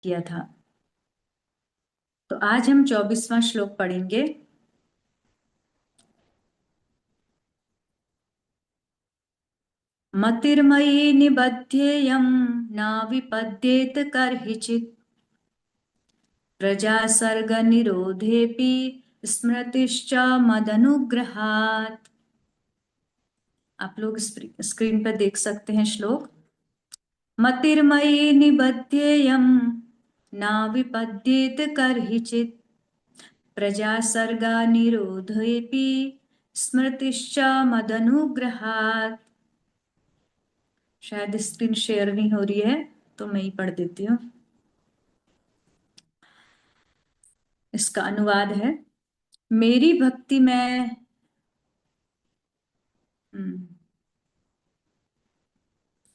किया था। तो आज हम 24वां श्लोक पढ़ेंगे। मतिर्मयि निबध्येयं न विपद्येत कर्हिचित् प्रजासर्ग निरोधेऽपि स्मृतिश्च मदनुग्रहात्। आप लोग स्क्रीन पर देख सकते हैं श्लोक। मतिर्मयि निबध्येयं न विपद्येत कर्हिचित् प्रजासर्गा निरोधेऽपि स्मृतिश्च मदनुग्रहात्। शायद स्क्रीन शेयर नहीं हो रही है तो मैं ही पढ़ देती हूँ। इसका अनुवाद है, मेरी भक्ति में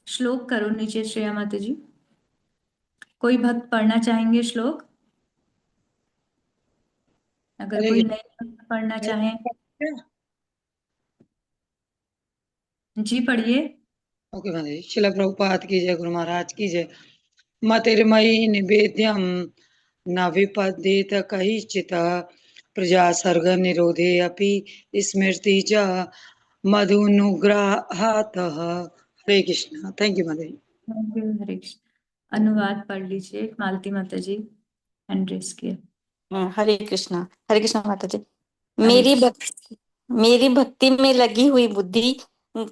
श्लोक करो नीचे श्रेया माता जी। कोई भक्त पढ़ना चाहेंगे श्लोक? अगर हरे कोई नए भक्त पढ़ना चाहें। कृष्ण। जी पढ़िए। ओके माता जी, शिला प्रभुपाद की जय, गुरु महाराज की जय। मतिर्मयि निवेद्यम न विपद्येत कहिचित् प्रजा सर्ग निरोधे अपि स्मृति च मधुनुग्रहात्। हरे कृष्ण। थैंक यू माता जी। हरे कृष्ण। अनुवाद पढ़ लीजिए, मालती माता जी हैंड रेस किए। हरे कृष्ण माता जी। हरे मेरी भक्ति में लगी हुई बुद्धि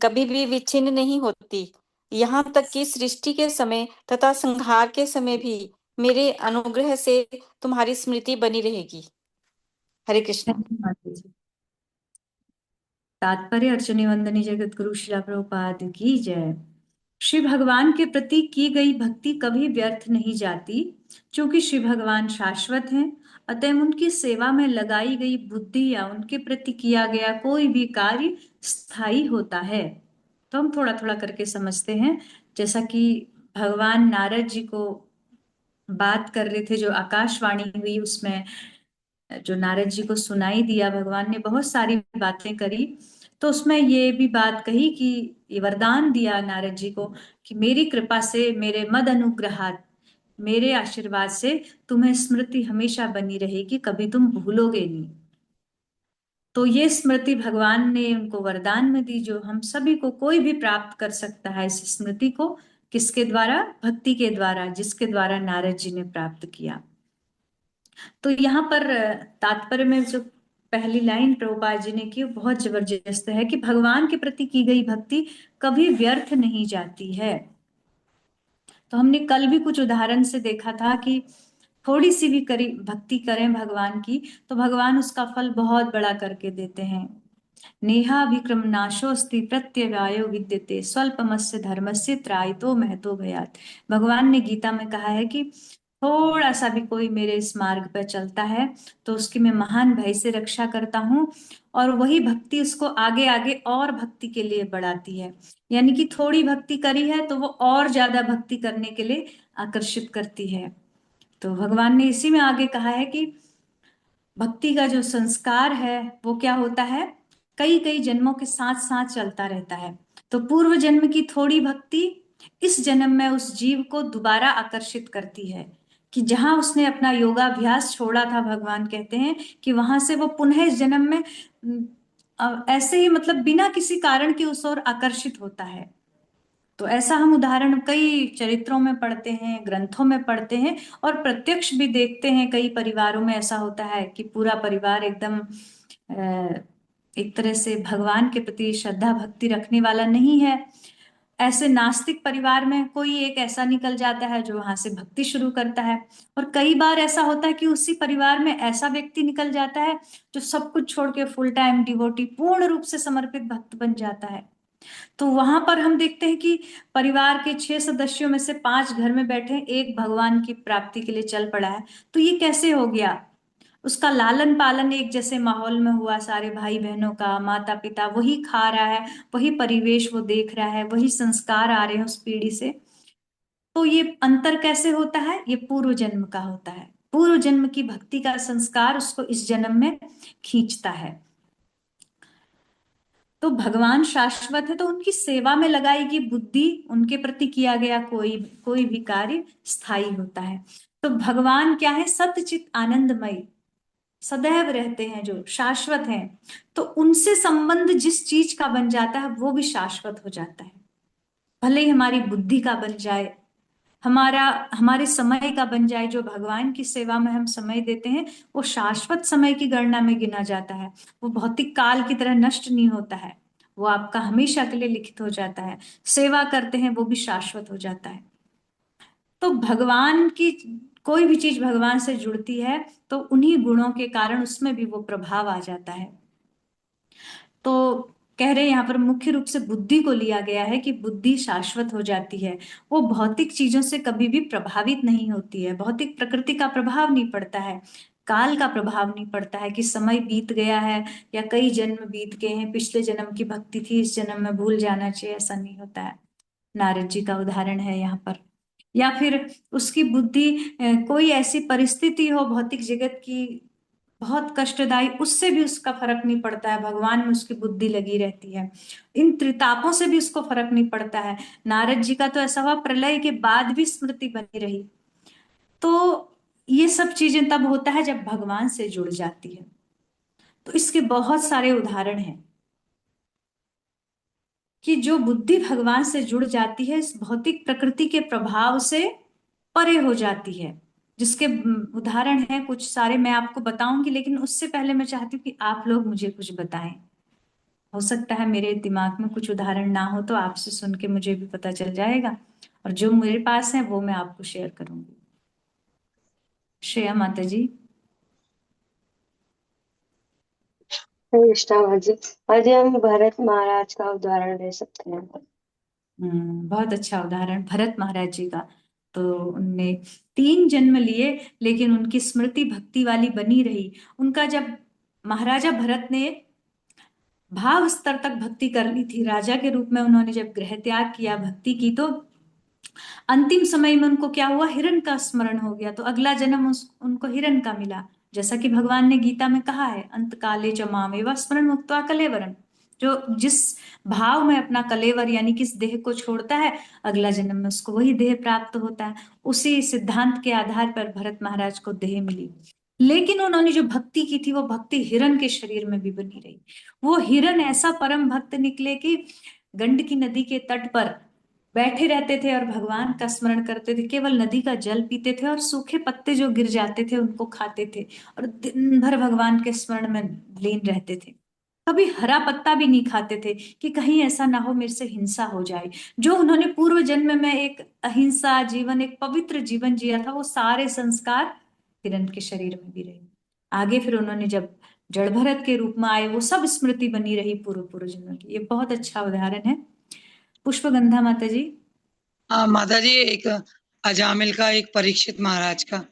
कभी भी विच्छिन्न नहीं होती। यहाँ तक कि सृष्टि के समय तथा संहार के समय भी मेरे अनुग्रह से तुम्हारी स्मृति बनी रहेगी। हरे कृष्ण। माता जी। तात्पर्य अर्चनी वंदनी जगत गुरु शिला प्रभुपाद की जय। श्री भगवान के प्रति की गई भक्ति कभी व्यर्थ नहीं जाती, क्योंकि श्री भगवान शाश्वत हैं। अतः उनकी सेवा में लगाई गई बुद्धि या उनके प्रति किया गया कोई भी कार्य स्थायी होता है। तो हम थोड़ा थोड़ा करके समझते हैं। जैसा कि भगवान नारद जी को बात कर रहे थे, जो आकाशवाणी हुई उसमें जो नारद जी को सुनाई दिया, भगवान ने बहुत सारी बातें करी। तो उसमें ये भी बात कही कि ये वरदान दिया नारद जी को कि मेरी कृपा से, मेरे मद अनुग्रहात, मेरे आशीर्वाद से तुम्हें स्मृति हमेशा बनी रहेगी, कभी तुम भूलोगे नहीं। तो ये स्मृति भगवान ने उनको वरदान में दी, जो हम सभी को कोई भी प्राप्त कर सकता है इस स्मृति को। किसके द्वारा? भक्ति के द्वारा, जिसके द्वारा नारद जी ने प्राप्त किया। तो यहाँ पर तात्पर्य में जो पहली लाइन प्रभुपाद जी ने की वो बहुत जबरदस्त है कि भगवान के प्रति की गई भक्ति कभी व्यर्थ नहीं जाती है। तो हमने कल भी कुछ उदाहरण से देखा था कि थोड़ी सी भी करी भक्ति करें भगवान की, तो भगवान उसका फल बहुत बड़ा करके देते हैं। नेहाभिक्रम नाशोस्ति प्रत्यवायो विद्यते स्वल्पमस्य धर्मस्य त्रायितो महतो भयात्। भगवान ने गीता में कहा है कि थोड़ा सा भी कोई मेरे इस मार्ग पर चलता है तो उसकी मैं महान भय से रक्षा करता हूँ, और वही भक्ति उसको आगे आगे और भक्ति के लिए बढ़ाती है। यानी कि थोड़ी भक्ति करी है तो वो और ज्यादा भक्ति करने के लिए आकर्षित करती है। तो भगवान ने इसी में आगे कहा है कि भक्ति का जो संस्कार है वो क्या होता है, कई कई जन्मों के साथ साथ चलता रहता है। तो पूर्व जन्म की थोड़ी भक्ति इस जन्म में उस जीव को दोबारा आकर्षित करती है, कि जहां उसने अपना योगाभ्यास छोड़ा था, भगवान कहते हैं कि वहां से वो पुनः इस जन्म में ऐसे ही, मतलब बिना किसी कारण के उस ओर आकर्षित होता है। तो ऐसा हम उदाहरण कई चरित्रों में पढ़ते हैं, ग्रंथों में पढ़ते हैं, और प्रत्यक्ष भी देखते हैं। कई परिवारों में ऐसा होता है कि पूरा परिवार एकदम एक तरह से भगवान के प्रति श्रद्धा भक्ति रखने वाला नहीं है। ऐसे नास्तिक परिवार में कोई एक ऐसा निकल जाता है जो वहां से भक्ति शुरू करता है। और कई बार ऐसा होता है कि उसी परिवार में ऐसा व्यक्ति निकल जाता है जो सब कुछ छोड़ के फुल टाइम डिवोटी, पूर्ण रूप से समर्पित भक्त बन जाता है। तो वहां पर हम देखते हैं कि परिवार के 6 सदस्यों में से 5 घर में बैठे, एक भगवान की प्राप्ति के लिए चल पड़ा है। तो ये कैसे हो गया? उसका लालन पालन एक जैसे माहौल में हुआ, सारे भाई बहनों का, माता पिता वही खा रहा है, वही परिवेश वो देख रहा है, वही संस्कार आ रहे हैं उस पीढ़ी से। तो ये अंतर कैसे होता है? ये पूर्व जन्म का होता है। पूर्व जन्म की भक्ति का संस्कार उसको इस जन्म में खींचता है। तो भगवान शाश्वत है, तो उनकी सेवा में लगाई गई बुद्धि, उनके प्रति किया गया कोई कोई भी कार्य स्थायी होता है। तो भगवान क्या है? सतचित आनंदमय, सदैव रहते हैं, जो शाश्वत हैं। तो उनसे संबंध जिस चीज का बन जाता है वो भी शाश्वत हो जाता है। भले ही हमारी बुद्धि का बन जाए, हमारा हमारे समय का बन जाए, जो भगवान की सेवा में हम समय देते हैं वो शाश्वत समय की गणना में गिना जाता है। वो भौतिक काल की तरह नष्ट नहीं होता है, वो आपका हमेशा के लिए लिखित हो जाता है। सेवा करते हैं वो भी शाश्वत हो जाता है। तो भगवान की कोई भी चीज भगवान से जुड़ती है तो उन्हीं गुणों के कारण उसमें भी वो प्रभाव आ जाता है। तो कह रहे हैं यहाँ पर मुख्य रूप से बुद्धि को लिया गया है कि बुद्धि शाश्वत हो जाती है, वो भौतिक चीजों से कभी भी प्रभावित नहीं होती है। भौतिक प्रकृति का प्रभाव नहीं पड़ता है, काल का प्रभाव नहीं पड़ता है कि समय बीत गया है या कई जन्म बीत गए हैं, पिछले जन्म की भक्ति थी इस जन्म में भूल जाना चाहिए, ऐसा नहीं होता है। नारद जी का उदाहरण है यहाँ पर। या फिर उसकी बुद्धि कोई ऐसी परिस्थिति हो भौतिक जगत की बहुत कष्टदायी, उससे भी उसका फर्क नहीं पड़ता है, भगवान में उसकी बुद्धि लगी रहती है। इन त्रितापों से भी उसको फर्क नहीं पड़ता है। नारद जी का तो ऐसा हुआ प्रलय के बाद भी स्मृति बनी रही। तो ये सब चीजें तब होता है जब भगवान से जुड़ जाती है। तो इसके बहुत सारे उदाहरण हैं कि जो बुद्धि भगवान से जुड़ जाती है इस भौतिक प्रकृति के प्रभाव से परे हो जाती है। जिसके उदाहरण हैं कुछ सारे, मैं आपको बताऊंगी, लेकिन उससे पहले मैं चाहती हूँ कि आप लोग मुझे कुछ बताएं। हो सकता है मेरे दिमाग में कुछ उदाहरण ना हो तो आपसे सुन के मुझे भी पता चल जाएगा, और जो मेरे पास है वो मैं आपको शेयर करूंगी। श्रेया माता जी। निष्ठा जी, आज हम भरत महाराज का उदाहरण ले सकते हैं। बहुत अच्छा उदाहरण भरत महाराज जी का। तो उनने 3 जन्म लिए लेकिन उनकी स्मृति भक्ति वाली बनी रही। उनका जब महाराजा भरत ने भाव स्तर तक भक्ति कर ली थी, राजा के रूप में उन्होंने जब गृह त्याग किया, भक्ति की, तो अंतिम समय में उनको क्या हुआ? हिरण का स्मरण हो गया। तो अगला जन्म उनको हिरण का मिला। जैसा कि भगवान ने गीता में कहा है, अंत काले च मामेव स्मरण मुक्त्वा कलेवरम। जो जिस भाव में अपना कलेवर यानी किस देह को छोड़ता है, अगला जन्म में उसको वही देह प्राप्त होता है। उसी सिद्धांत के आधार पर भरत महाराज को देह मिली। लेकिन उन्होंने जो भक्ति की थी वो भक्ति हिरण के शरीर में भी बनी रही। वो हिरण ऐसा परम भक्त निकले कि गंडकी नदी के तट पर बैठे रहते थे और भगवान का स्मरण करते थे, केवल नदी का जल पीते थे और सूखे पत्ते जो गिर जाते थे उनको खाते थे, और दिन भर भगवान के स्मरण में लीन रहते थे। कभी हरा पत्ता भी नहीं खाते थे कि कहीं ऐसा ना हो मेरे से हिंसा हो जाए। जो उन्होंने पूर्व जन्म में एक अहिंसा जीवन, एक पवित्र जीवन जिया था, वो सारे संस्कार हिरण के शरीर में भी रहे। आगे फिर उन्होंने जब जड़ भरत के रूप में आए, वो सब स्मृति बनी रही पूर्व पूर्व जन्म की। ये बहुत अच्छा उदाहरण है। पुष्पगंधा माता जी। हाँ माता जी, एक अजामिल का, एक परीक्षित महाराज का।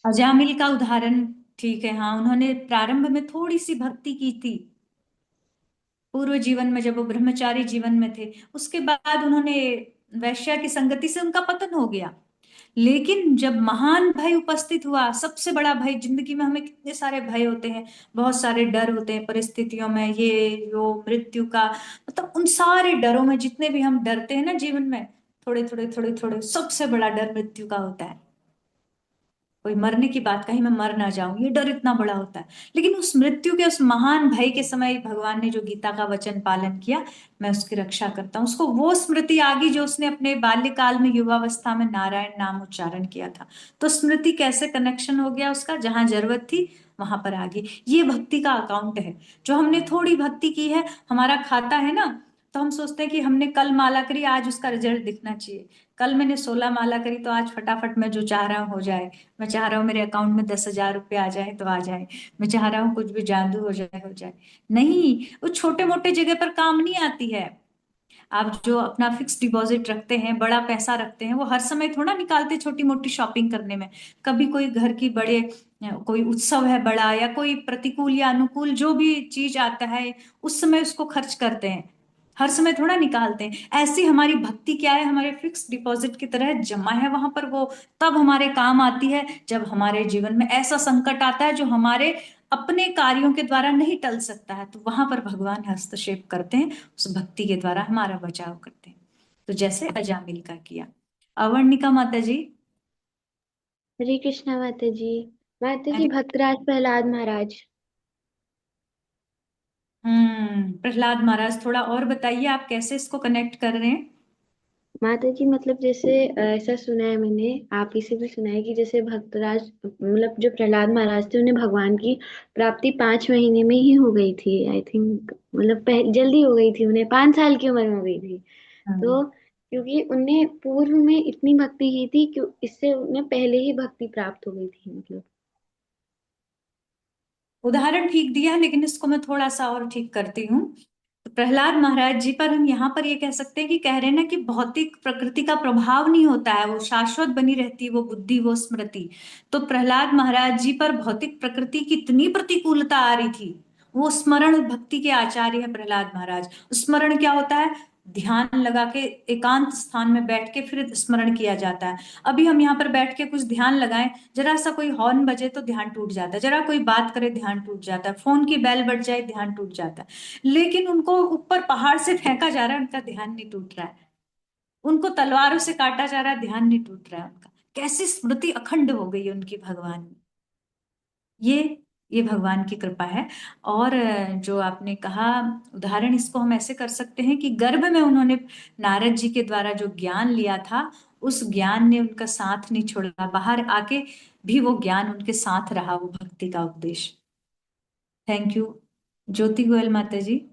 अजामिल का उदाहरण ठीक है, हाँ, उन्होंने प्रारंभ में थोड़ी सी भक्ति की थी पूर्व जीवन में जब वो ब्रह्मचारी जीवन में थे। उसके बाद उन्होंने वैश्या की संगति से उनका पतन हो गया। लेकिन जब महान भय उपस्थित हुआ, सबसे बड़ा भय, जिंदगी में हमें कितने सारे भय होते हैं, बहुत सारे डर होते हैं परिस्थितियों में, ये वो मृत्यु का, मतलब उन सारे डरों में जितने भी हम डरते हैं ना जीवन में, थोड़े थोड़े थोड़े थोड़े, सबसे बड़ा डर मृत्यु का होता है। कोई मरने की बात, कहीं मैं मर ना जाऊं, ये डर इतना बड़ा होता है। लेकिन उस मृत्यु के उस महान भय के समय भगवान ने जो गीता का वचन पालन किया, मैं उसकी रक्षा करता हूँ, उसको वो स्मृति आ गई जो उसने अपने बाल्यकाल में युवावस्था में नारायण नाम उच्चारण किया था। तो स्मृति कैसे कनेक्शन हो गया उसका, जहां जरूरत थी वहां पर आ गई। ये भक्ति का अकाउंट है। जो हमने थोड़ी भक्ति की है, हमारा खाता है ना, तो हम सोचते हैं कि हमने कल माला करी, आज उसका रिजल्ट दिखना चाहिए। कल मैंने 16 माला करी तो आज फटाफट मैं जो चाह रहा हूँ हो जाए। मैं चाह रहा हूँ मेरे अकाउंट में 10,000 रुपये आ जाए तो आ जाए। मैं चाह रहा हूँ कुछ भी जादू हो जाए हो जाए। नहीं, वो छोटे मोटे जगह पर काम नहीं आती है। आप जो अपना फिक्स डिपॉजिट रखते हैं, बड़ा पैसा रखते हैं, वो हर समय थोड़ा निकालते छोटी मोटी शॉपिंग करने में। कभी कोई घर की बड़े कोई उत्सव है बड़ा, या कोई प्रतिकूल या अनुकूल जो भी चीज आता है, उस समय उसको खर्च करते हैं, हर समय थोड़ा निकालते हैं। ऐसी हमारी भक्ति क्या है, हमारे फिक्स डिपॉजिट की तरह जमा है वहां पर। वो तब हमारे काम आती है जब हमारे जीवन में ऐसा संकट आता है जो हमारे अपने कार्यों के द्वारा नहीं टल सकता है, तो वहां पर भगवान हस्तक्षेप करते हैं, उस भक्ति के द्वारा हमारा बचाव करते हैं। तो जैसे अजामिल का किया। अवर्णिका माता जी। हरे कृष्णा माता जी। माता जी, हरे भक्तराज प्रहलाद महाराज। प्रहलाद महाराज, थोड़ा और बताइए आप कैसे इसको कनेक्ट कर रहे हैं। माता जी, मतलब जैसे ऐसा सुना है मैंने, आप ही से भी सुना है कि जैसे भक्तराज, मतलब जो प्रहलाद महाराज थे, उन्हें भगवान की प्राप्ति 5 महीने में ही हो गई थी, आई थिंक। मतलब जल्दी हो गई थी, उन्हें 5 साल की उम्र में हो गई थी। हाँ। तो क्योंकि उन्हें पूर्व में इतनी भक्ति की थी कि इससे उन्हें पहले ही भक्ति प्राप्त हो गई थी, मतलब। उदाहरण ठीक दिया, लेकिन इसको मैं थोड़ा सा और ठीक करती हूँ। तो प्रहलाद महाराज जी पर हम यहाँ पर ये कह सकते हैं कि कह रहे हैं ना कि भौतिक प्रकृति का प्रभाव नहीं होता है, वो शाश्वत बनी रहती है, वो बुद्धि, वो स्मृति। तो प्रहलाद महाराज जी पर भौतिक प्रकृति की इतनी प्रतिकूलता आ रही थी। वो स्मरण भक्ति के आचार्य है प्रहलाद महाराज। स्मरण क्या होता है? ध्यान लगा के एकांत स्थान में बैठ के फिर स्मरण किया जाता है। अभी हम यहाँ पर बैठ के कुछ ध्यान लगाएं, जरा सा कोई हॉर्न बजे तो ध्यान टूट जाता है, जरा कोई बात करे ध्यान टूट जाता है, फोन की बेल बज जाए ध्यान टूट जाता है। लेकिन उनको ऊपर पहाड़ से फेंका जा रहा है, उनका ध्यान नहीं टूट रहा है। उनको तलवारों से काटा जा रहा है, ध्यान नहीं टूट रहा है उनका। कैसी स्मृति अखंड हो गई है उनकी भगवान में। ये ये भगवान की कृपा है। और जो आपने कहा, उदाहरण इसको हम ऐसे कर सकते हैं कि गर्भ में उन्होंने नारद जी के द्वारा जो ज्ञान लिया था, उस ज्ञान ने उनका साथ नहीं छोड़ा, बाहर आके भी वो ज्ञान उनके साथ रहा, वो भक्ति का उपदेश। Thank you. ज्योति गोयल माता जी।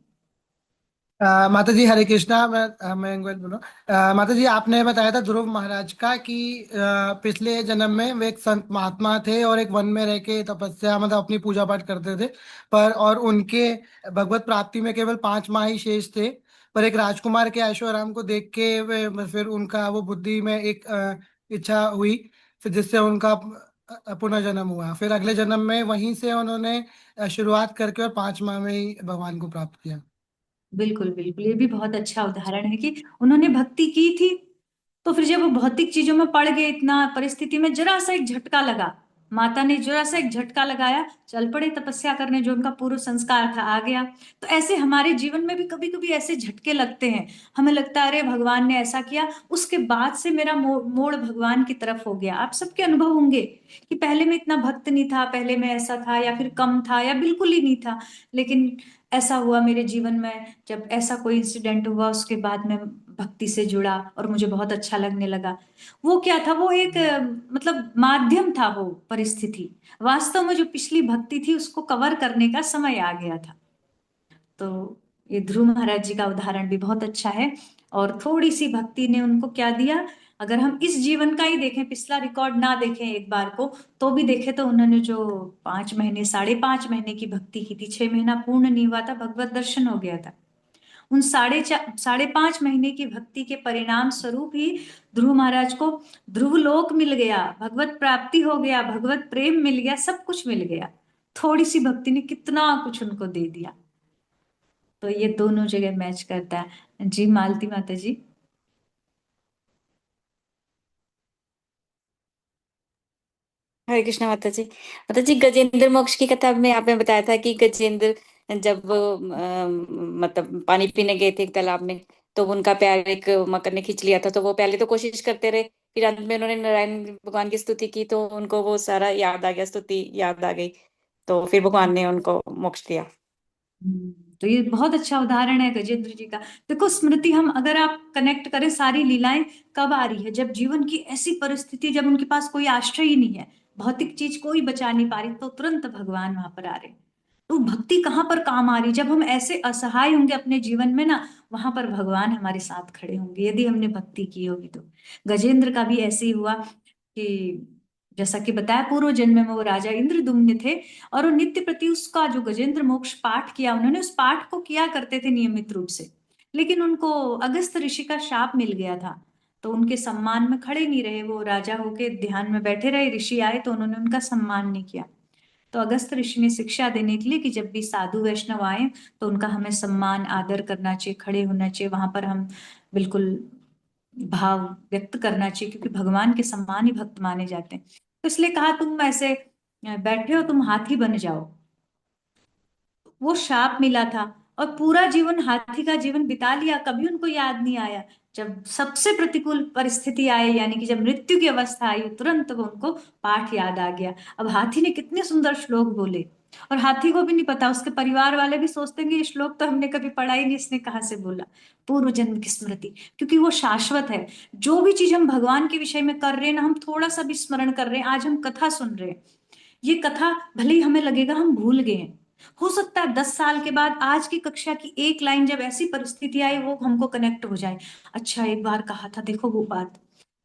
माता जी हरे कृष्णा। मैं इंगवेल बोल रहा हूँ। माता जी, आपने बताया था ध्रुव महाराज का कि पिछले जन्म में वे एक संत महात्मा थे और एक वन में रह के तपस्या, मतलब अपनी पूजा पाठ करते थे। पर और उनके भगवत प्राप्ति में केवल 5 माह ही शेष थे। पर एक राजकुमार के ऐशो आराम को देख के वे फिर उनका वो बुद्धि में एक इच्छा हुई, फिर जिससे उनका पुनर्जन्म हुआ। फिर अगले जन्म में वहीं से उन्होंने शुरुआत करके और 5 माह में ही भगवान को प्राप्त किया। बिल्कुल बिल्कुल, ये भी बहुत अच्छा उदाहरण है कि उन्होंने भक्ति की थी, तो फिर जब वो भौतिक चीजों में पड़ गए, इतना परिस्थिति में जरा सा एक झटका लगा, माता ने जरा सा एक झटका लगाया, चल पड़े तपस्या करने, जो उनका पूर्व संस्कार था आ गया। तो ऐसे हमारे जीवन में भी कभी कभी ऐसे झटके लगते हैं, हमें लगता है अरे भगवान ने ऐसा किया, उसके बाद से मेरा मोड़ भगवान की तरफ हो गया। आप सबके अनुभव होंगे कि पहले में इतना भक्त नहीं था, पहले में ऐसा था, या फिर कम था, या बिल्कुल ही नहीं था। लेकिन ऐसा हुआ मेरे जीवन में, जब ऐसा कोई इंसिडेंट हुआ, उसके बाद मैं भक्ति से जुड़ा और मुझे बहुत अच्छा लगने लगा। वो क्या था? वो एक मतलब माध्यम था, वो परिस्थिति। वास्तव में जो पिछली भक्ति थी उसको कवर करने का समय आ गया था। तो ये ध्रुव महाराज जी का उदाहरण भी बहुत अच्छा है। और थोड़ी सी भक्ति ने उनको क्या दिया? अगर हम इस जीवन का ही देखें, पिछला रिकॉर्ड ना देखें एक बार को, तो भी देखें तो उन्होंने जो 5 महीने, 5.5 महीने की भक्ति की थी, 6 महीना पूर्ण नहीं हुआ था, भगवत दर्शन हो गया था। उन 5.5 महीने की भक्ति के परिणाम स्वरूप ही ध्रुव महाराज को ध्रुव लोक मिल गया, भगवत प्राप्ति हो गया, भगवत प्रेम मिल गया, सब कुछ मिल गया। थोड़ी सी भक्ति ने कितना कुछ उनको दे दिया। तो ये दोनों जगह मैच करता है जी। मालती माता जी। हरे कृष्णा माता जी। माता जी, गजेंद्र मोक्ष की कथा में आपने बताया था कि गजेंद्र जब वो मतलब पानी पीने गए थे एक तालाब में, तो उनका पैर एक मकर ने खींच लिया था। तो वो पहले तो कोशिश करते रहे, फिर अंत में उन्होंने नारायण भगवान की स्तुति की, तो उनको वो सारा याद आ गया, स्तुति याद आ गई, तो फिर भगवान ने उनको मोक्ष दिया। तो ये बहुत अच्छा उदाहरण है गजेंद्र जी का। देखो, स्मृति हम अगर आप कनेक्ट करें, सारी लीलाएं कब आ रही है? जब जीवन की ऐसी परिस्थिति, जब उनके पास कोई आश्रय ही नहीं है, भौतिक चीज कोई बचा नहीं पा रही, तो तुरंत भगवान वहां पर आ रहे हैं। तो भक्ति कहाँ पर काम आ रही? जब हम ऐसे असहाय होंगे अपने जीवन में ना, वहां पर भगवान हमारे साथ खड़े होंगे, यदि हमने भक्ति की होगी तो। गजेंद्र का भी ऐसे ही हुआ कि जैसा कि बताया, पूर्व जन्म में वो राजा इंद्रदुम्न थे, और वो नित्य प्रति उसका जो गजेंद्र मोक्ष पाठ किया उन्होंने, उस पाठ को किया करते थे नियमित रूप से। लेकिन उनको अगस्त ऋषि का शाप मिल गया था, तो उनके सम्मान में खड़े नहीं रहे, वो राजा होके ध्यान में बैठे रहे। ऋषि आए तो उन्होंने उनका सम्मान नहीं किया। तो अगस्त ऋषि ने शिक्षा देने के लिए कि जब भी साधु वैष्णव आए तो उनका हमें सम्मान आदर करना चाहिए, खड़े होना चाहिए, वहां पर हम बिल्कुल भाव व्यक्त करना चाहिए, क्योंकि भगवान के सम्मान ही भक्त माने जाते हैं। तो इसलिए कहा, तुम ऐसे बैठे हो, तुम हाथी बन जाओ। वो शाप मिला था, और पूरा जीवन हाथी का जीवन बिता लिया, कभी उनको याद नहीं आया। जब सबसे प्रतिकूल परिस्थिति आई, यानी कि जब मृत्यु की अवस्था आई, तुरंत वो उनको पाठ याद आ गया। अब हाथी ने कितने सुंदर श्लोक बोले, और हाथी को भी नहीं पता, उसके परिवार वाले भी सोचते हैं कि ये श्लोक तो हमने कभी पढ़ा ही नहीं, इसने कहाँ से बोला। पूर्व जन्म की स्मृति, क्योंकि वो शाश्वत है। जो भी चीज हम भगवान के विषय में कर रहे हैं ना, हम थोड़ा सा भी स्मरण कर रहे हैं, आज हम कथा सुन रहे हैं, ये कथा भले ही हमें लगेगा हम भूल गए हैं, हो सकता है 10 साल के बाद आज की कक्षा की एक लाइन जब ऐसी परिस्थिति आई वो हमको कनेक्ट हो जाए, अच्छा एक बार कहा था देखो वो बात।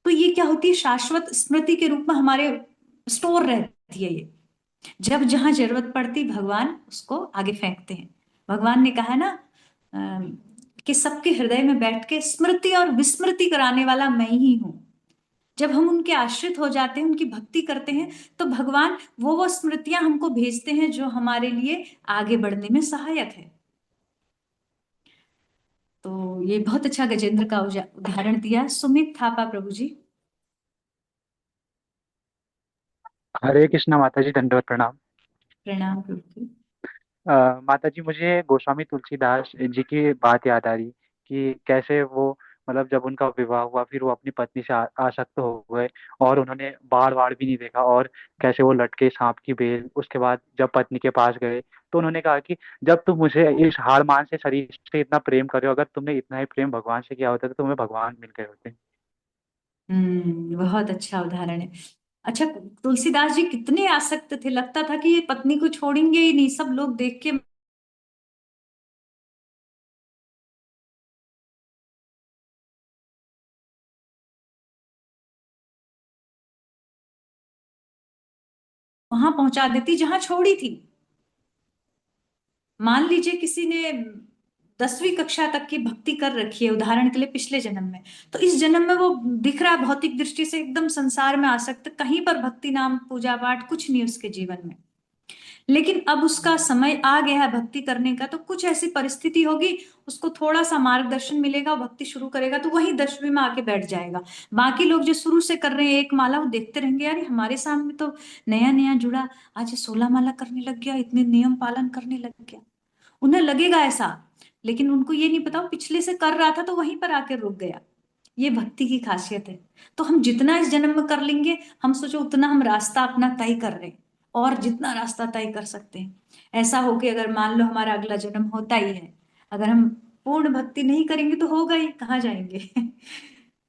तो ये क्या होती है, शाश्वत स्मृति के रूप में हमारे स्टोर रहती है ये। जब जहां जरूरत पड़ती भगवान उसको आगे फेंकते हैं। भगवान ने कहा ना अम, कि सबके हृदय में बैठ के स्मृति और विस्मृति कराने वाला मैं ही हूं। जब हम उनके आश्रित हो जाते हैं, उनकी भक्ति करते हैं, तो भगवान वो स्मृतियां हमको भेजते हैं जो हमारे लिए आगे बढ़ने में सहायक है। तो ये बहुत अच्छा गजेंद्र का उदाहरण दिया। सुमित थापा प्रभु जी। हरे कृष्णा माता जी, दंडवत प्रणाम। प्रणाम प्रभु जी। माता जी, मुझे गोस्वामी तुलसीदास जी की बात याद आ रही कि कैसे वो मतलब जब उनका विवाह हुआ फिर वो अपनी पत्नी से आसक्त हो गए और उन्होंने बार बार भी नहीं देखा, और कैसे वो लटके सांप की बेल। उसके बाद जब पत्नी के पास गए तो उन्होंने कहा कि जब तुम मुझे इस हाड़ मान से शरीर से इतना प्रेम कर रहे हो, अगर तुमने इतना ही प्रेम भगवान से किया होता तो तुम्हें भगवान मिल गए होते। बहुत अच्छा उदाहरण है। अच्छा, तुलसीदास जी कितने आसक्त थे, लगता था कि ये पत्नी को छोड़ेंगे ही नहीं, सब लोग देख के वहां पहुंचा देती जहां छोड़ी थी। मान लीजिए किसी ने 10वीं कक्षा तक की भक्ति कर रखी है उदाहरण के लिए पिछले जन्म में, तो इस जन्म में वो दिख रहा है भौतिक दृष्टि से एकदम संसार में आसक्त, कहीं पर भक्ति नाम पूजा पाठ कुछ नहीं उसके जीवन में। लेकिन अब उसका समय आ गया है भक्ति करने का, तो कुछ ऐसी परिस्थिति होगी, उसको थोड़ा सा मार्गदर्शन मिलेगा, वो भक्ति शुरू करेगा, तो वही 10वीं में आके बैठ जाएगा। बाकी लोग जो शुरू से कर रहे हैं एक माला, वो देखते रहेंगे यार हमारे सामने तो नया नया जुड़ा, आज 16 माला करने लग गया, इतने नियम पालन करने लग गया, उन्हें लगेगा ऐसा। लेकिन उनको ये नहीं पता वो पिछले से कर रहा था तो वहीं पर आके रुक गया। ये भक्ति की खासियत है। तो हम जितना इस जन्म में कर लेंगे, हम सोचो उतना हम रास्ता अपना तय कर रहे हैं, और जितना रास्ता तय कर सकते हैं। ऐसा हो कि अगर मान लो हमारा अगला जन्म होता ही है, अगर हम पूर्ण भक्ति नहीं करेंगे तो होगा ही, कहाँ जाएंगे।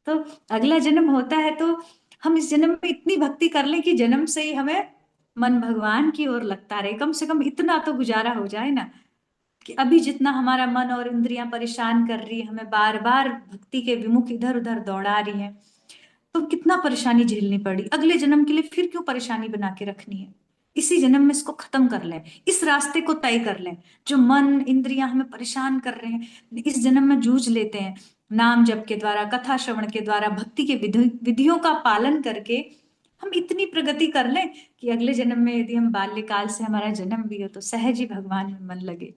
तो अगला जन्म होता है तो हम इस जन्म में इतनी भक्ति कर लें कि जन्म से ही हमें मन भगवान की ओर लगता रहे, कम से कम इतना तो गुजारा हो जाए ना, कि अभी जितना हमारा मन और इंद्रियां परेशान कर रही है, हमें बार बार भक्ति के विमुख इधर उधर दौड़ा रही है, तो कितना परेशानी झेलनी पड़ी, अगले जन्म के लिए फिर क्यों परेशानी बना के रखनी है। इसी जन्म में इसको खत्म कर लें, इस रास्ते को तय कर लें। जो मन इंद्रियां हमें परेशान कर रहे हैं, इस जन्म में जूझ लेते हैं, नाम जप के द्वारा, कथा श्रवण के द्वारा, भक्ति के विधियों का पालन करके हम इतनी प्रगति कर लें कि अगले जन्म में यदि हम बाल्यकाल से हमारा जन्म भी हो तो सहज ही भगवान में मन लगे।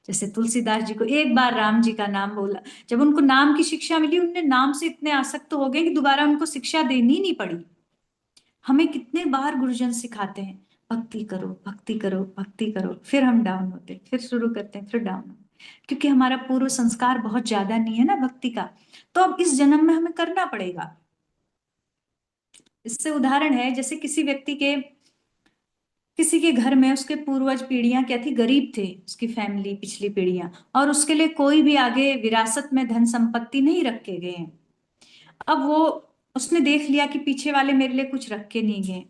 जैसे तुलसीदास जी को एक बार राम जी का नाम बोला, जब उनको नाम की शिक्षा मिली, उनने नाम से इतने आसक्त हो गए कि दोबारा उनको शिक्षा देनी नहीं पड़ी। हमें कितने बार गुरुजन सिखाते हैं भक्ति करो भक्ति करो भक्ति करो, फिर हम डाउन होते हैं, फिर शुरू करते हैं, फिर डाउन होते हैं, क्योंकि हमारा पूर्व संस्कार बहुत ज्यादा नहीं है ना भक्ति का। तो अब इस जन्म में हमें करना पड़ेगा। इससे उदाहरण है, जैसे किसी के घर में उसके पूर्वज पीढ़ियां क्या थी, गरीब थे, उसकी फैमिली पिछली पीढ़ियां, और उसके लिए कोई भी आगे विरासत में धन संपत्ति नहीं रख के गए हैं। अब वो उसने देख लिया कि पीछे वाले मेरे लिए कुछ रख के नहीं गए,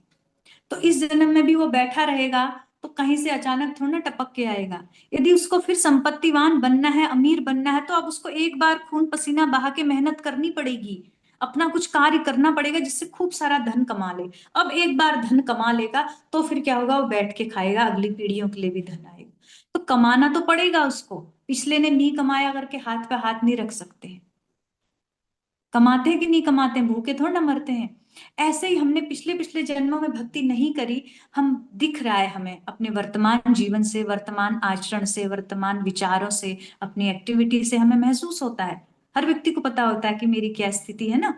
तो इस जन्म में भी वो बैठा रहेगा तो कहीं से अचानक थोड़ा ना टपक के आएगा। यदि उसको फिर संपत्तिवान बनना है, अमीर बनना है, तो अब उसको एक बार खून पसीना बहा के मेहनत करनी पड़ेगी, अपना कुछ कार्य करना पड़ेगा जिससे खूब सारा धन कमा ले। अब एक बार धन कमा लेगा तो फिर क्या होगा, वो बैठ के खाएगा, अगली पीढ़ियों के लिए भी धन आएगा। तो कमाना तो पड़ेगा उसको, पिछले ने नहीं कमाया करके हाथ पे हाथ नहीं रख सकते हैं। कमाते हैं कि नहीं कमाते हैं, भूखे थोड़ा ना मरते हैं। ऐसे ही हमने पिछले पिछले जन्मों में भक्ति नहीं करी, हम दिख रहा है हमें अपने वर्तमान जीवन से, वर्तमान आचरण से, वर्तमान विचारों से, अपनी एक्टिविटी से हमें महसूस होता है। हर व्यक्ति को पता होता है कि मेरी क्या स्थिति है ना।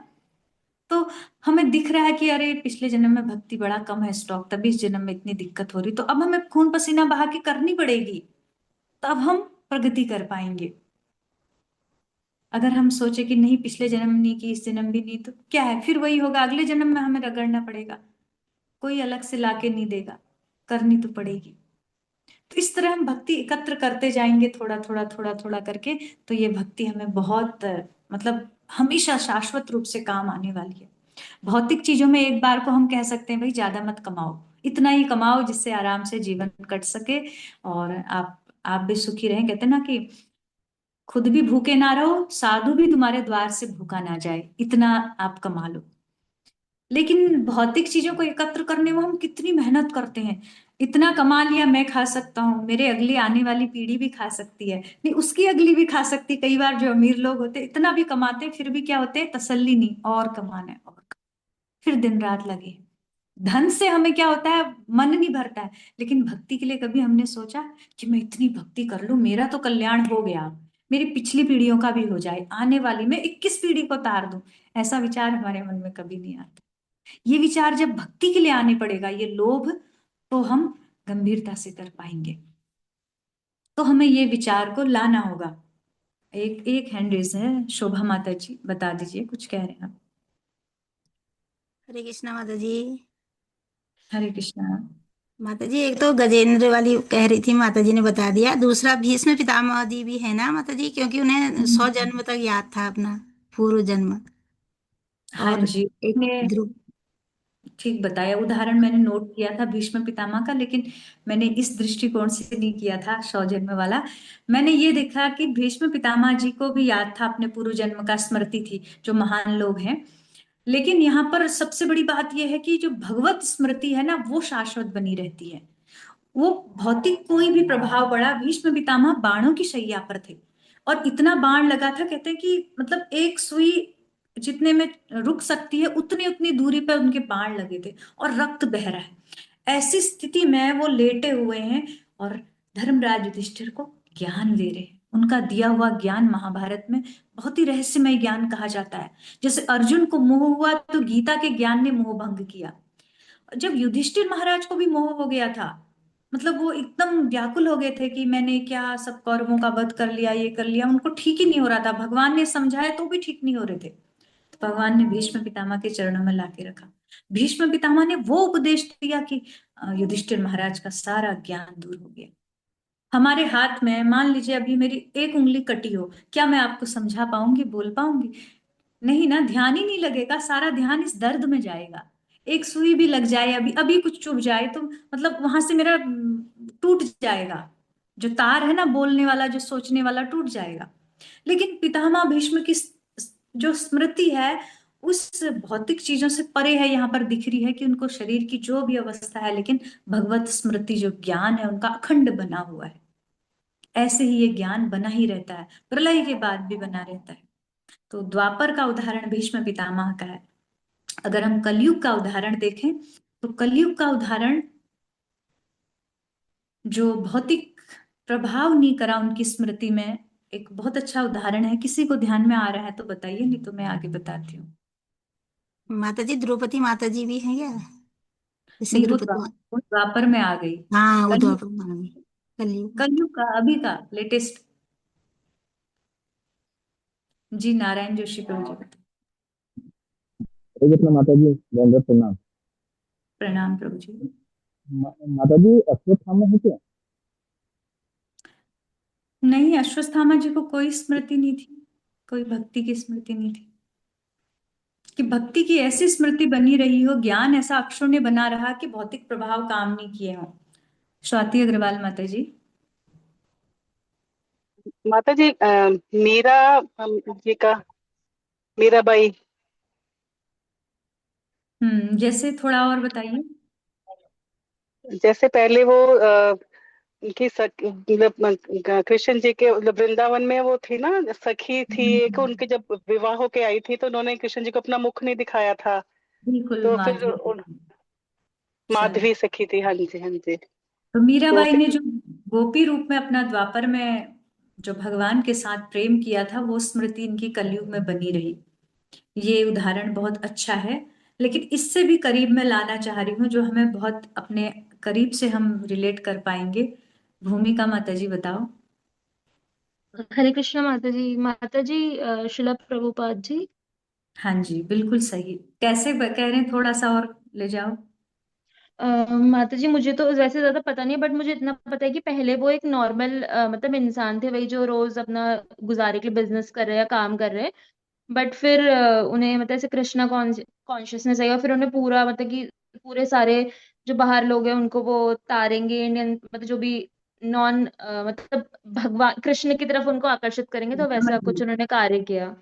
तो हमें दिख रहा है कि अरे पिछले जन्म में भक्ति बड़ा कम है स्टॉक, तभी इस जन्म में इतनी दिक्कत हो रही, तो अब हमें खून पसीना बहा के करनी पड़ेगी, तो अब हम प्रगति कर पाएंगे। अगर हम सोचे कि नहीं पिछले जन्म में नहीं की, इस जन्म भी नहीं, तो क्या है, फिर वही होगा, अगले जन्म में हमें रगड़ना पड़ेगा, कोई अलग से लाके नहीं देगा, करनी तो पड़ेगी। तो इस तरह हम भक्ति एकत्र करते जाएंगे, थोड़ा थोड़ा थोड़ा थोड़ा करके, तो ये भक्ति हमें बहुत मतलब हमेशा शाश्वत रूप से काम आने वाली है। भौतिक चीजों में एक बार को हम कह सकते हैं भाई ज्यादा मत कमाओ, इतना ही कमाओ जिससे आराम से जीवन कट सके और आप भी सुखी रहें। कहते हैं ना कि खुद भी भूखे ना रहो, साधु भी तुम्हारे द्वार से भूखा ना जाए, इतना आप कमा लो। लेकिन भौतिक चीजों को एकत्र करने में हम कितनी मेहनत करते हैं, इतना कमा लिया मैं खा सकता हूँ, मेरे अगली आने वाली पीढ़ी भी खा सकती है, नहीं उसकी अगली भी खा सकती है। कई बार जो अमीर लोग होते हैं इतना भी कमाते हैं, फिर भी क्या होते हैं, तसल्ली नहीं, और कमाना है, और फिर दिन रात लगे। धन से हमें क्या होता है, मन नहीं भरता है। लेकिन भक्ति के लिए कभी हमने सोचा कि मैं इतनी भक्ति कर लूं, मेरा तो कल्याण हो गया, मेरी पिछली पीढ़ियों का भी हो जाए, आने वाली मैं 21 पीढ़ी को तार दूं। ऐसा विचार हमारे मन में कभी नहीं आता। ये विचार जब भक्ति के लिए आने पड़ेगा, ये लोभ, तो हम गंभीरता से कर पाएंगे। तो हमें ये विचार को लाना होगा। एक एक हैंड रेज है, शोभा माता जी, बता दीजिए, कुछ कह रहे हैं आप। हरे कृष्णा माता जी। हरे कृष्णा। माता जी एक तो गजेंद्र वाली कह रही थी, माता जी ने बता दिया। दूसरा भीष्म पितामह जी भी है ना माता जी, क्योंकि उन्हें 100 जन्म तक याद था अपना पूर्व जन्म। हाँ और जी, एक ने ध्रुव। ठीक बताया, उदाहरण मैंने नोट किया था भीष्म पितामह का, लेकिन मैंने इस दृष्टिकोण से नहीं किया था सौजन्य वाला। मैंने ये देखा कि भीष्म पितामह जी को भी याद था अपने पूर्व जन्म का, स्मृति थी, जो महान लोग हैं। लेकिन यहाँ पर सबसे बड़ी बात यह है कि जो भगवत स्मृति है ना, वो शाश्वत बनी रहती है। वो भौतिक कोई भी प्रभाव पड़ा, भीष्म पितामह बाणों की शैया पर थे, और इतना बाण लगा था, कहते हैं कि मतलब एक सुई जितने में रुक सकती है उतनी उतनी दूरी पर उनके बाण लगे थे, और रक्त बह रहा है। ऐसी स्थिति में वो लेटे हुए हैं और धर्मराज युधिष्ठिर को ज्ञान दे रहे हैं। उनका दिया हुआ ज्ञान महाभारत में बहुत ही रहस्यमय ज्ञान कहा जाता है। जैसे अर्जुन को मोह हुआ, तो गीता के ज्ञान ने मोह भंग किया। जब युधिष्ठिर महाराज को भी मोह हो गया था, मतलब वो एकदम व्याकुल हो गए थे कि मैंने क्या सब कौरवों का वध कर लिया, ये कर लिया, उनको ठीक ही नहीं हो रहा था, भगवान ने समझाया तो भी ठीक नहीं हो रहे थे, तो भगवान ने भीष्म पितामह के चरणों में लाके रखा। भीष्म पितामह ने वो उपदेश दिया कि युधिष्ठिर महाराज का सारा ज्ञान दूर हो गया। हमारे हाथ में मान लीजिए अभी मेरी एक उंगली कटी हो, क्या मैं आपको समझा पाऊंगी, बोल पाऊंगी? नहीं ना, ध्यान ही नहीं लगेगा, सारा ध्यान इस दर्द में जाएगा। एक सुई भी लग जाए, अभी अभी कुछ चुभ जाए, तो मतलब वहां से मेरा टूट जाएगा, जो तार है ना बोलने वाला, जो सोचने वाला, टूट जाएगा। लेकिन पितामह भीष्म की जो स्मृति है, उस भौतिक चीजों से परे है, यहाँ पर दिख रही है कि उनको शरीर की जो भी अवस्था है, लेकिन भगवत स्मृति जो ज्ञान है उनका अखंड बना हुआ है। ऐसे ही ये ज्ञान बना ही रहता है, प्रलय के बाद भी बना रहता है। तो द्वापर का उदाहरण भीष्म पितामह का है। अगर हम कलयुग का उदाहरण देखें, तो कलयुग का उदाहरण जो भौतिक प्रभाव नहीं करा उनकी स्मृति में, एक बहुत अच्छा उदाहरण है। किसी को ध्यान में आ रहा है तो बताइए, नहीं तो मैं आगे बताती हूँ। माता जी द्रौपदी माता जी भी हैं क्या? जैसे नहीं, द्रौपदी वो द्वापर में आ गई। हाँ वो कलयुग, द्वापर मान गई। कलयुग। कलयुग का अभी का लेटेस्ट। जी नारायण जोशी प्रभु जी बताइए। हरे कृष्ण माता जी, दंडवत प्रणाम। प्रणाम प्रभु जी। माता जी अश्वत्थामा है क्या? नहीं, अश्वत्थामा जी को कोई स्मृति नहीं थी, कोई भक्ति की स्मृति नहीं थी। कि भक्ति की ऐसी स्मृति बनी रही हो, ज्ञान ऐसा अक्षुण्य ने बना रहा कि भौतिक प्रभाव काम नहीं किए हों। स्वाति अग्रवाल माता जी। माता जी मीरा जी का मीराबाई। जैसे थोड़ा और बताइए। जैसे पहले वो उनकी मतलब कृष्ण जी के मतलब वृंदावन में वो थी ना, सखी थी एक, हम्म, उनके जब विवाह होके आई थी तो उन्होंने कृष्ण जी को अपना मुख नहीं दिखाया था। बिल्कुल तो फिर माधवी। अच्छा, माधवी सखी थी, हाँ जी हाँ जी। तो तो मीराबाई ने फिर जो गोपी रूप में अपना द्वापर में जो भगवान के साथ प्रेम किया था, वो स्मृति इनकी कलयुग में बनी रही। ये उदाहरण बहुत अच्छा है। लेकिन इससे भी करीब में लाना चाह रही हूँ, जो हमें बहुत अपने करीब से हम रिलेट कर पाएंगे। भूमिका माता जी बताओ। हरे कृष्णा माता जी। माता जी शिला प्रभुपाद जी। हाँ जी, बिल्कुल सही। कैसे कह रहे हैं, थोड़ा सा और ले जाओ। माता जी मुझे तो वैसे ज्यादा पता नहीं, बट मुझे इतना पता है कि पहले वो एक नॉर्मल मतलब इंसान थे, वही जो रोज अपना गुजारे के लिए बिजनेस कर रहे हैं, काम कर रहे हैं। बट फिर उन्हें मतलब ऐसे कृष्णा कॉन्शियसनेस आई, और फिर उन्हें पूरा मतलब कि पूरे सारे जो बाहर लोग हैं उनको वो तारेंगे, इंडियन मतलब जो भी नॉन मतलब भगवान कृष्ण की तरफ उनको आकर्षित करेंगे, तो वैसा समझ कुछ उन्होंने कार्य किया।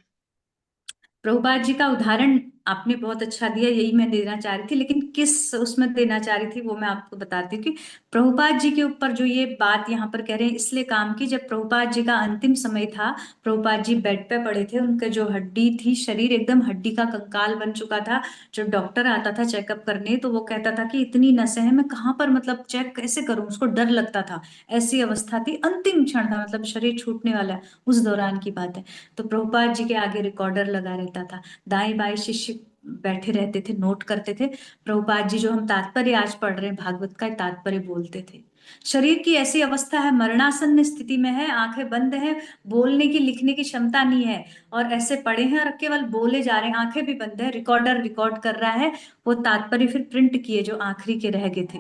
प्रभुपाद जी का उदाहरण आपने बहुत अच्छा दिया, यही मैं देना चाह रही थी, लेकिन किस उसमें देना चाह रही थी वो मैं आपको बताती हूँ कि प्रभुपाद जी के ऊपर जो ये बात यहाँ पर कह रहे हैं इसलिए काम की, जब प्रभुपाद जी का अंतिम समय था, प्रभुपाद जी बेड पे पड़े थे, उनका जो हड्डी थी, शरीर एकदम हड्डी का कंकाल बन चुका था। जब डॉक्टर आता था चेकअप करने तो वो कहता था कि इतनी नसें हैं, मैं कहाँ पर मतलब चेक कैसे करूं, उसको डर लगता था। ऐसी अवस्था थी, अंतिम क्षण था, मतलब शरीर छूटने वाला है, उस दौरान की बात है। तो प्रभुपाद जी के आगे रिकॉर्डर लगा रहता था, दाएं बाएं शिष्य बैठे रहते थे, नोट करते थे। प्रभुपाद जी जो हम तात्पर्य आज पढ़ रहे हैं भागवत का, तात्पर्य बोलते थे। शरीर की ऐसी अवस्था है, मरणासन्न स्थिति में है, आंखें बंद है, बोलने की लिखने की क्षमता नहीं है, और ऐसे पड़े हैं और केवल बोले जा रहे हैं, आंखें भी बंद है, रिकॉर्डर रिकॉर्ड कर रहा है, वो तात्पर्य फिर प्रिंट किए जो आखिरी के रह गए थे।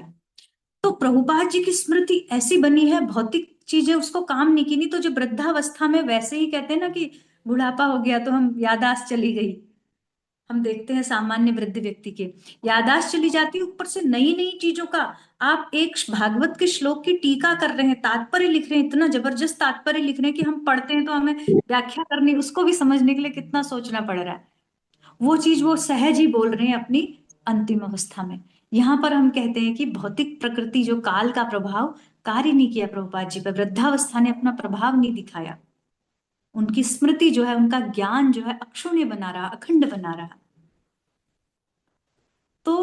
तो प्रभुपाद जी की स्मृति ऐसी बनी है, भौतिक चीजें उसको काम नहीं की, नहीं तो जो वृद्धावस्था में वैसे ही कहते हैं ना कि बुढ़ापा हो गया तो हम यादाश्त चली गई, हम देखते हैं सामान्य वृद्ध व्यक्ति के यादाश्त चली जाती है, ऊपर से नई नई चीजों का। आप एक भागवत के श्लोक की टीका कर रहे हैं, तात्पर्य लिख रहे हैं, इतना जबरदस्त तात्पर्य लिख रहे हैं कि हम पढ़ते हैं तो हमें व्याख्या करनी, उसको भी समझने के लिए कितना सोचना पड़ रहा है। वो चीज वो सहज ही बोल रहे हैं अपनी अंतिम अवस्था में। यहाँ पर हम कहते हैं कि भौतिक प्रकृति जो काल का प्रभाव कार्य नहीं किया प्रभुपाद जी पर, वृद्धावस्था ने अपना प्रभाव नहीं दिखाया, उनकी स्मृति जो है, उनका ज्ञान जो है अक्षुण्य बना रहा, अखंड बना रहा। तो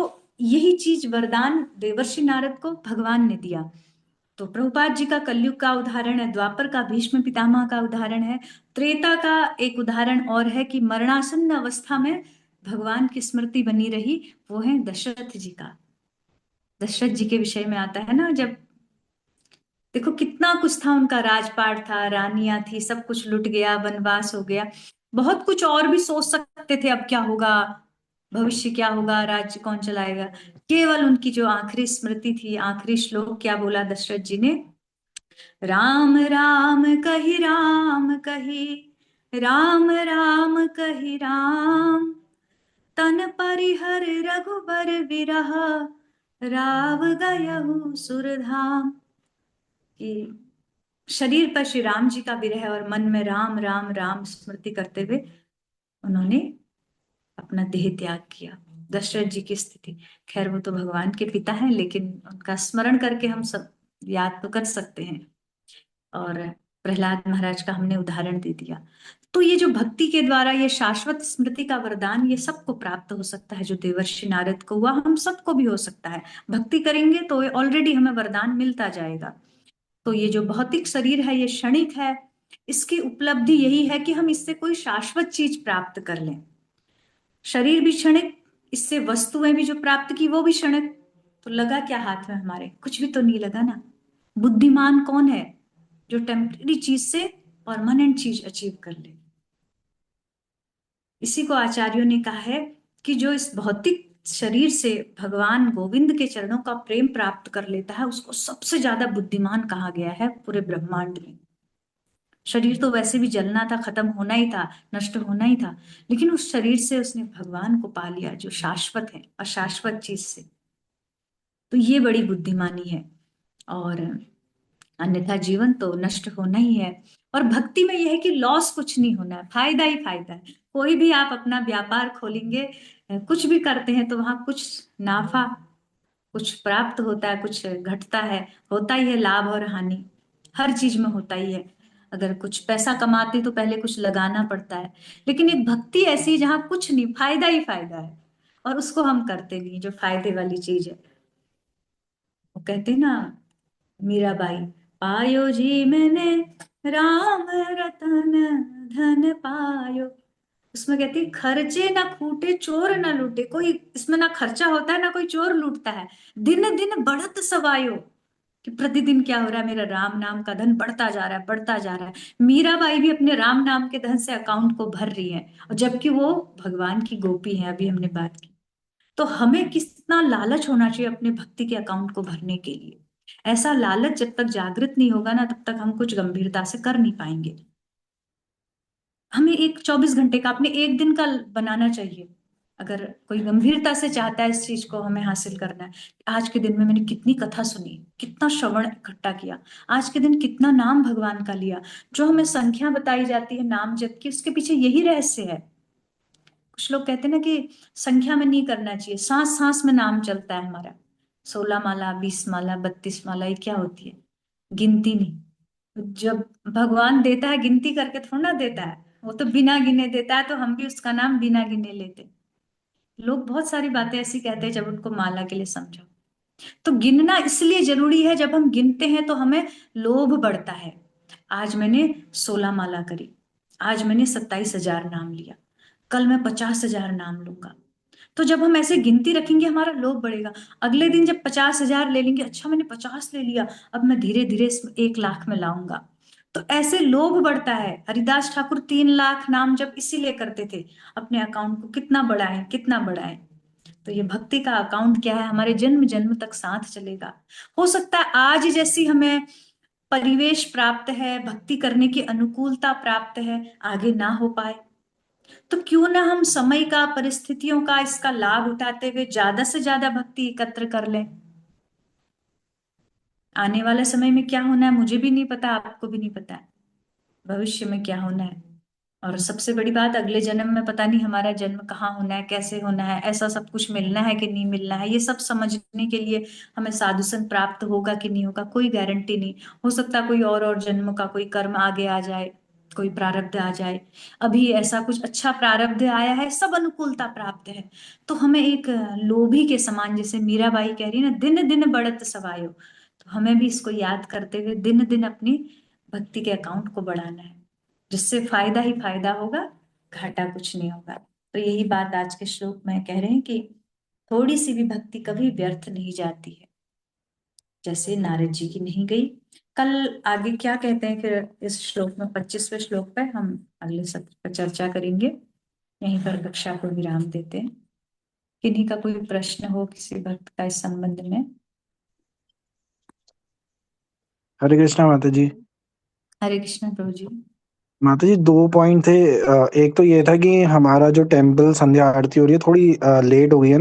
यही चीज वरदान देवर्षि नारद को भगवान ने दिया। तो प्रभुपाद जी का कलयुग का उदाहरण है, द्वापर का भीष्म पितामह का उदाहरण है, त्रेता का एक उदाहरण और है कि मरणासन्न अवस्था में भगवान की स्मृति बनी रही, वो है दशरथ जी का। दशरथ जी के विषय में आता है ना, जब देखो कितना कुछ था, उनका राजपाट था, रानियां थी, सब कुछ लुट गया, वनवास हो गया, बहुत कुछ और भी सोच सकते थे, अब क्या होगा, भविष्य क्या होगा, राज्य कौन चलाएगा। केवल उनकी जो आखिरी स्मृति थी, आखिरी श्लोक क्या बोला दशरथ जी ने, राम राम कहि राम कहि, राम राम कहि राम, तन परिहर रघुबर विरह, राव गयहु सुरधाम। कि शरीर पर श्री राम जी का विरह और मन में राम राम राम स्मृति करते हुए उन्होंने अपना देह त्याग किया। दशरथ जी की स्थिति, खैर वो तो भगवान के पिता हैं, लेकिन उनका स्मरण करके हम सब याद तो कर सकते हैं। और प्रहलाद महाराज का हमने उदाहरण दे दिया। तो ये जो भक्ति के द्वारा ये शाश्वत स्मृति का वरदान, ये सबको प्राप्त हो सकता है, जो देवर्षि नारद को हुआ हम सबको भी हो सकता है। भक्ति करेंगे तो ऑलरेडी हमें वरदान मिलता जाएगा। तो ये जो भौतिक शरीर है ये क्षणिक है, इसकी उपलब्धि यही है कि हम इससे कोई शाश्वत चीज प्राप्त कर लें। शरीर भी क्षणिक, इससे वस्तुएं भी जो प्राप्त की वो भी क्षणिक, तो लगा क्या हाथ में हमारे, कुछ भी तो नहीं लगा ना। बुद्धिमान कौन है, जो टेम्पररी चीज से परमानेंट चीज अचीव कर ले। इसी को आचार्यों ने कहा है कि जो इस भौतिक शरीर से भगवान गोविंद के चरणों का प्रेम प्राप्त कर लेता है, उसको सबसे ज्यादा बुद्धिमान कहा गया है पूरे ब्रह्मांड में। शरीर तो वैसे भी जलना था, खत्म होना ही था, नष्ट होना ही था, लेकिन उस शरीर से उसने भगवान को पा लिया जो शाश्वत है, अशाश्वत चीज से। तो ये बड़ी बुद्धिमानी है। और अन्यथा जीवन तो नष्ट होना ही है। और भक्ति में यह है कि लॉस कुछ नहीं होना है, फायदा ही फायदा है। कोई भी आप अपना व्यापार खोलेंगे, कुछ भी करते हैं तो वहां कुछ नाफा, कुछ प्राप्त होता है, कुछ घटता है, होता ही है, लाभ और हानि हर चीज में होता ही है। अगर कुछ पैसा कमाते तो पहले कुछ लगाना पड़ता है, लेकिन एक भक्ति ऐसी जहां कुछ नहीं, फायदा ही फायदा है, और उसको हम करते नहीं, जो फायदे वाली चीज है। वो कहते हैं ना मीराबाई, पायो जी मैंने राम रतन धन पायो, उसमें कहती है खर्चे ना खूटे चोर ना लूटे, कोई इसमें ना खर्चा होता है ना कोई चोर लूटता है, दिन दिन बढ़त सवायो। कि प्रतिदिन क्या हो रहा है, मेरा राम नाम का धन बढ़ता जा रहा है, बढ़ता जा रहा है। मीराबाई भी अपने राम नाम के धन से अकाउंट को भर रही है, और जबकि वो भगवान की गोपी है, अभी हमने बात की। तो हमें कितना लालच होना चाहिए अपने भक्ति के अकाउंट को भरने के लिए। ऐसा लालच जब तक जागृत नहीं होगा ना, तब तक हम कुछ गंभीरता से कर नहीं पाएंगे। हमें एक 24 घंटे का, अपने एक दिन का बनाना चाहिए। अगर कोई गंभीरता से चाहता है इस चीज को हमें हासिल करना है, आज के दिन में मैंने कितनी कथा सुनी, कितना श्रवण इकट्ठा किया, आज के दिन कितना नाम भगवान का लिया। जो हमें संख्या बताई जाती है नाम जप की, उसके पीछे यही रहस्य है। कुछ लोग कहते हैं ना कि संख्या में नहीं करना चाहिए, सांस सांस में नाम चलता है हमारा। 16 माला, 20 माला, 32 माला, ये क्या होती है? गिनती नहीं। जब भगवान देता है गिनती करके थोड़ा ना देता है, वो तो बिना गिने देता है, तो हम भी उसका नाम बिना गिने लेते। लोग बहुत सारी बातें ऐसी कहते हैं जब उनको माला के लिए समझो। तो गिनना इसलिए जरूरी है, जब हम गिनते हैं तो हमें लोभ बढ़ता है। आज मैंने 16 माला करी, आज मैंने 27,000 नाम लिया, कल मैं 50,000 नाम लूंगा। तो जब हम ऐसे गिनती रखेंगे हमारा लोभ बढ़ेगा। अगले दिन जब 50,000 ले लेंगे, अच्छा मैंने 50 ले लिया, अब मैं धीरे धीरे 1 लाख में लाऊंगा। तो ऐसे लोभ बढ़ता है। हरिदास ठाकुर 3 लाख नाम जब इसीलिए करते थे, अपने अकाउंट को कितना बढ़ाएं, कितना बढ़ाएं। तो ये भक्ति का अकाउंट क्या है, हमारे जन्म जन्म तक साथ चलेगा। हो सकता है आज जैसी हमें परिवेश प्राप्त है, भक्ति करने की अनुकूलता प्राप्त है, आगे ना हो पाए। तो क्यों ना हम समय का, परिस्थितियों का, इसका लाभ उठाते हुए ज्यादा से ज्यादा भक्ति एकत्र कर लें। आने वाले समय में क्या होना है मुझे भी नहीं पता, आपको भी नहीं पता है भविष्य में क्या होना है। और सबसे बड़ी बात, अगले जन्म में पता नहीं हमारा जन्म कहाँ होना है, कैसे होना है, ऐसा सब कुछ मिलना है कि नहीं मिलना है। ये सब समझने के लिए हमें साधु संत प्राप्त होगा कि नहीं होगा, कोई गारंटी नहीं। हो सकता है कोई और जन्म का कोई कर्म आगे आ जाए, कोई प्रारब्ध आ जाए। अभी ऐसा कुछ अच्छा प्रारब्ध आया है, सब अनुकूलता प्राप्त है। तो हमें एक लोभी के समान, जैसे मीराबाई कह रही है ना, दिन दिन बढ़त सवायो, तो हमें भी इसको याद करते हुए दिन दिन अपनी भक्ति के अकाउंट को बढ़ाना है, जिससे फायदा ही फायदा होगा, घाटा कुछ नहीं होगा। तो यही बात आज के श्लोक में कह रहे हैं कि थोड़ी सी भी भक्ति कभी व्यर्थ नहीं जाती है, जैसे नारद जी की नहीं गई। कल आगे क्या कहते हैं फिर इस श्लोक में, 25वें श्लोक पर हम अगले सत्र पर चर्चा करेंगे। यहीं पर कक्षा को विराम देते हैं। किन्हीं का कोई प्रश्न हो किसी भक्त का इस संबंध में? हरे कृष्णा माता जी। हरे कृष्ण प्रभु जी। माता जी 2 पॉइंट थे। एक तो ये था कि हमारा जो टेम्पल संध्या आरती हो रही है थोड़ी लेट हो गई है